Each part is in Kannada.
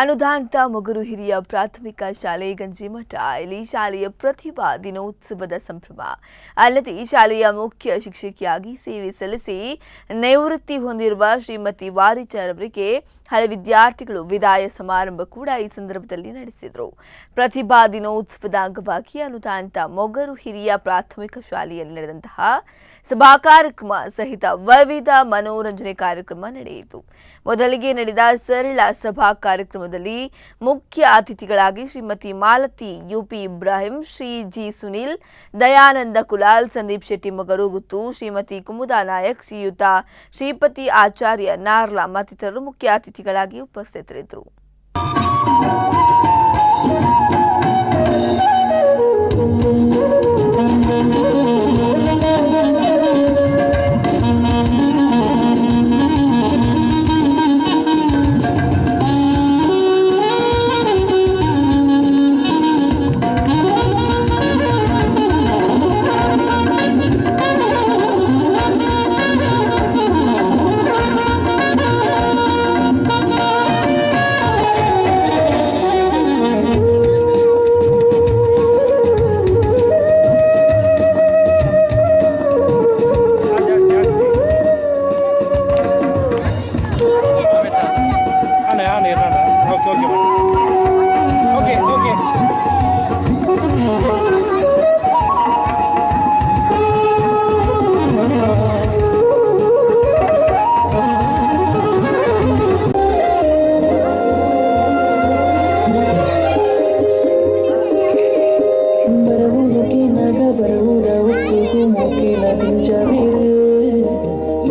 ಅನುದಾನಿತ ಮೊಗರು ಹಿರಿಯ ಪ್ರಾಥಮಿಕ ಶಾಲೆ ಗಂಜಿಮಠ ಇಲ್ಲಿ ಶಾಲೆಯ ಪ್ರತಿಭಾ ದಿನೋತ್ಸವದ ಸಂಭ್ರಮ. ಅಲ್ಲದೆ ಶಾಲೆಯ ಮುಖ್ಯ ಶಿಕ್ಷಕಿಯಾಗಿ ಸೇವೆ ಸಲ್ಲಿಸಿ ನಿವೃತ್ತಿ ಹೊಂದಿರುವ ಶ್ರೀಮತಿ ವಾರಿಚಾರ್ ಅವರಿಗೆ ಹಳೆ ವಿದ್ಯಾರ್ಥಿಗಳು ವಿದಾಯ ಸಮಾರಂಭ ಕೂಡ ಈ ಸಂದರ್ಭದಲ್ಲಿ ನಡೆಸಿದರು. ಪ್ರತಿಭಾ ದಿನೋತ್ಸವದ ಅಂಗವಾಗಿ ಅನುದಾನಿತ ಮೊಗರು ಹಿರಿಯ ಪ್ರಾಥಮಿಕ ಶಾಲೆಯಲ್ಲಿ ನಡೆದಂತಹ ಸಭಾ ಕಾರ್ಯಕ್ರಮ ಸಹಿತ ವಿವಿಧ ಮನೋರಂಜನೆ ಕಾರ್ಯಕ್ರಮ ನಡೆಯಿತು. ಮೊದಲಿಗೆ ನಡೆದ ಸರಳ ಸಭಾ ಕಾರ್ಯಕ್ರಮದಲ್ಲಿ ಮುಖ್ಯ ಅತಿಥಿಗಳಾಗಿ ಶ್ರೀಮತಿ ಮಾಲತಿ ಯುಪಿ ಇಬ್ರಾಹಿಂ, ಶ್ರೀ ಜಿ ಸುನಿಲ್, ದಯಾನಂದ ಕುಲಾಲ್, ಸಂದೀಪ್ ಶೆಟ್ಟಿ ಮೊಗರು ಗುತ್ತು, ಶ್ರೀಮತಿ ಕುಮುದಾ ನಾಯಕ್, ಶ್ರೀಯುತ ಶ್ರೀಪತಿ ಆಚಾರ್ಯ ನಾರ್ಲಾ ಮತ್ತಿತರರು ಮುಖ್ಯ ಅತಿಥಿಗಳಾಗಿ ಉಪಸ್ಥಿತರಿದ್ದರು.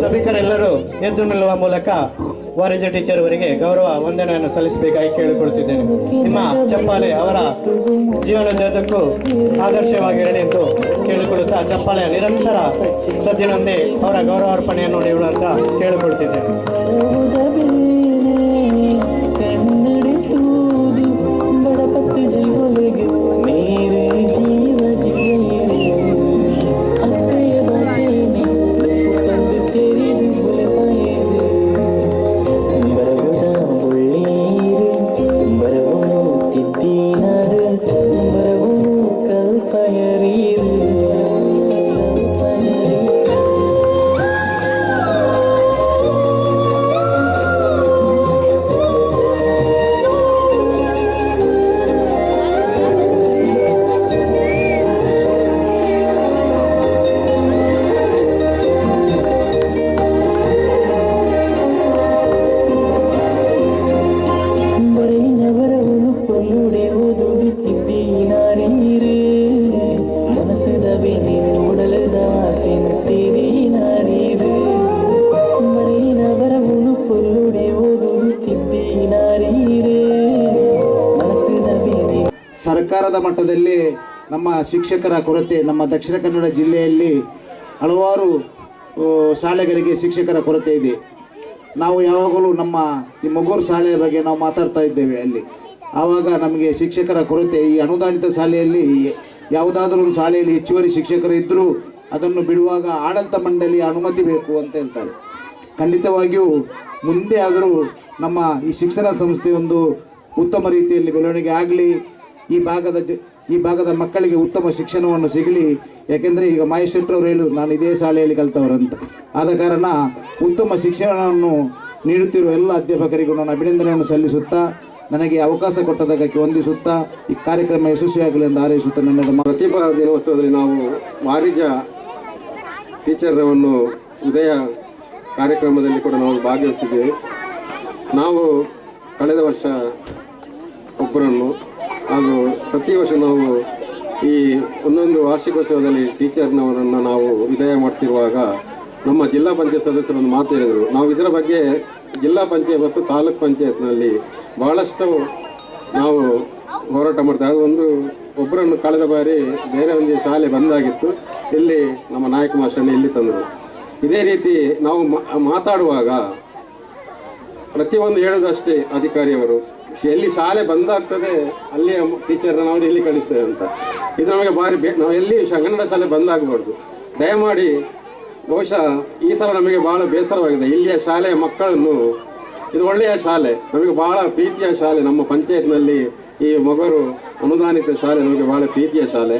ಸಭಿಕರೆಲ್ಲರೂ ಎದ್ದು ನಿಲ್ಲುವ ಮೂಲಕ ವಾರಿಜ ಟೀಚರ್ ಅವರಿಗೆ ಗೌರವ ವಂದನೆಯನ್ನು ಸಲ್ಲಿಸಬೇಕಾಗಿ ಕೇಳಿಕೊಳ್ಳುತ್ತಿದ್ದೇನೆ. ನಿಮ್ಮ ಚಪ್ಪಾಳೆ ಅವರ ಜೀವನೋದ್ದಕ್ಕೂ ಆದರ್ಶವಾಗಿರಲಿ ಎಂದು ಕೇಳಿಕೊಳ್ಳುತ್ತಾ ಚಪ್ಪಾಳೆಯ ನಿರಂತರ ಸದ್ದಿನೊಂದೇ ಅವರ ಗೌರವಾರ್ಪಣೆಯನ್ನು ನೀಡುವಂತ ಕೇಳಿಕೊಳ್ಳುತ್ತಿದ್ದೇನೆ. ಸರ್ಕಾರದ ಮಟ್ಟದಲ್ಲಿ ನಮ್ಮ ಶಿಕ್ಷಕರ ಕೊರತೆ, ನಮ್ಮ ದಕ್ಷಿಣ ಕನ್ನಡ ಜಿಲ್ಲೆಯಲ್ಲಿ ಹಲವಾರು ಶಾಲೆಗಳಿಗೆ ಶಿಕ್ಷಕರ ಕೊರತೆ ಇದೆ. ನಾವು ಯಾವಾಗಲೂ ನಮ್ಮ ಈ ಮೊಗರು ಶಾಲೆಯ ಬಗ್ಗೆ ನಾವು ಮಾತಾಡ್ತಾ ಇದ್ದೇವೆ. ಅಲ್ಲಿ ಆವಾಗ ನಮಗೆ ಶಿಕ್ಷಕರ ಕೊರತೆ, ಈ ಅನುದಾನಿತ ಶಾಲೆಯಲ್ಲಿ ಯಾವುದಾದ್ರೂ ಒಂದು ಶಾಲೆಯಲ್ಲಿ ಹೆಚ್ಚುವರಿ ಶಿಕ್ಷಕರು ಇದ್ದರೂ ಅದನ್ನು ಬಿಡುವಾಗ ಆಡಳಿತ ಮಂಡಳಿಯ ಅನುಮತಿ ಬೇಕು ಅಂತ ಹೇಳ್ತಾರೆ. ಖಂಡಿತವಾಗಿಯೂ ಮುಂದೆ ಆದರೂ ನಮ್ಮ ಈ ಶಿಕ್ಷಣ ಸಂಸ್ಥೆ ಒಂದು ಉತ್ತಮ ರೀತಿಯಲ್ಲಿ ಬೆಳವಣಿಗೆ ಆಗಲಿ, ಈ ಭಾಗದ ಮಕ್ಕಳಿಗೆ ಉತ್ತಮ ಶಿಕ್ಷಣವನ್ನು ಸಿಗಲಿ. ಯಾಕೆಂದರೆ ಈಗ ಮಹೇಶ್ ಶೆಟ್ಟರವರು ಹೇಳುದು, ನಾನು ಇದೇ ಶಾಲೆಯಲ್ಲಿ ಕಲಿತವರಂತ. ಆದ ಕಾರಣ ಉತ್ತಮ ಶಿಕ್ಷಣವನ್ನು ನೀಡುತ್ತಿರುವ ಎಲ್ಲ ಅಧ್ಯಾಪಕರಿಗೂ ನಾನು ಅಭಿನಂದನೆಯನ್ನು ಸಲ್ಲಿಸುತ್ತಾ, ನನಗೆ ಅವಕಾಶ ಕೊಟ್ಟದಕ್ಕೆ ವಂದಿಸುತ್ತಾ ಈ ಕಾರ್ಯಕ್ರಮ ಯಶಸ್ವಿಯಾಗಲಿ ಎಂದು ಹಾರೈಸುತ್ತಾ ನನ್ನ ಪ್ರತಿಭಾ ದಿನೋತ್ಸವದಲ್ಲಿ ನಾವು ವಾರಿಜ ಟೀಚರ್ರವನ್ನು ಉದಯ ಕಾರ್ಯಕ್ರಮದಲ್ಲಿ ಕೂಡ ನಾವು ಭಾಗವಹಿಸಿದ್ದೇವೆ. ನಾವು ಕಳೆದ ವರ್ಷ ಒಬ್ಬರನ್ನು ಹಾಗೂ ಪ್ರತಿ ವರ್ಷ ನಾವು ಈ ಒಂದೊಂದು ವಾರ್ಷಿಕೋತ್ಸವದಲ್ಲಿ ಟೀಚರ್ನವರನ್ನು ನಾವು ವಿದಾಯ ಮಾಡ್ತಿರುವಾಗ ನಮ್ಮ ಜಿಲ್ಲಾ ಪಂಚಾಯತ್ ಸದಸ್ಯರನ್ನು ಮಾತು ಹೇಳಿದರು. ನಾವು ಇದರ ಬಗ್ಗೆ ಜಿಲ್ಲಾ ಪಂಚಾಯತ್ ಮತ್ತು ತಾಲೂಕ್ ಪಂಚಾಯತ್ನಲ್ಲಿ ಬಹಳಷ್ಟು ನಾವು ಹೋರಾಟ ಮಾಡ್ತೇವೆ. ಅದು ಒಂದು ಒಬ್ಬರನ್ನು ಕಳೆದ ಬಾರಿ ಬೇರೆ ಒಂದು ಶಾಲೆ ಬಂದಾಗಿತ್ತು, ಇಲ್ಲಿ ನಮ್ಮ ನಾಯಕ ಮಾಸ್ಟರ್ನ ಇಲ್ಲಿ ತಂದರು. ಇದೇ ರೀತಿ ನಾವು ಮಾತಾಡುವಾಗ ಪ್ರತಿಯೊಂದು ಹೇಳೋದಷ್ಟೇ ಅಧಿಕಾರಿಯವರು, ಎಲ್ಲಿ ಶಾಲೆ ಬಂದಾಗ್ತದೆ ಅಲ್ಲಿ ಟೀಚರ್ನ ನಾವು ಇಲ್ಲಿ ಕಳಿಸ್ತೇವೆ ಅಂತ. ಇದು ನಮಗೆ ಭಾರಿ ನಾವು ಎಲ್ಲಿ ಕನ್ನಡ ಶಾಲೆ ಬಂದಾಗಬಾರ್ದು. ದಯಮಾಡಿ ಬಹುಶಃ ಈ ಸಲ ನಮಗೆ ಬಹಳ ಬೇಸರವಾಗಿದೆ. ಇಲ್ಲಿಯ ಶಾಲೆಯ ಮಕ್ಕಳನ್ನು ಇದು ಒಳ್ಳೆಯ ಶಾಲೆ, ನಮಗೆ ಬಹಳ ಪ್ರೀತಿಯ ಶಾಲೆ. ನಮ್ಮ ಪಂಚಾಯತ್ನಲ್ಲಿ ಈ ಮೊಗರು ಅನುದಾನಿತ ಶಾಲೆ ನಮಗೆ ಬಹಳ ಪ್ರೀತಿಯ ಶಾಲೆ.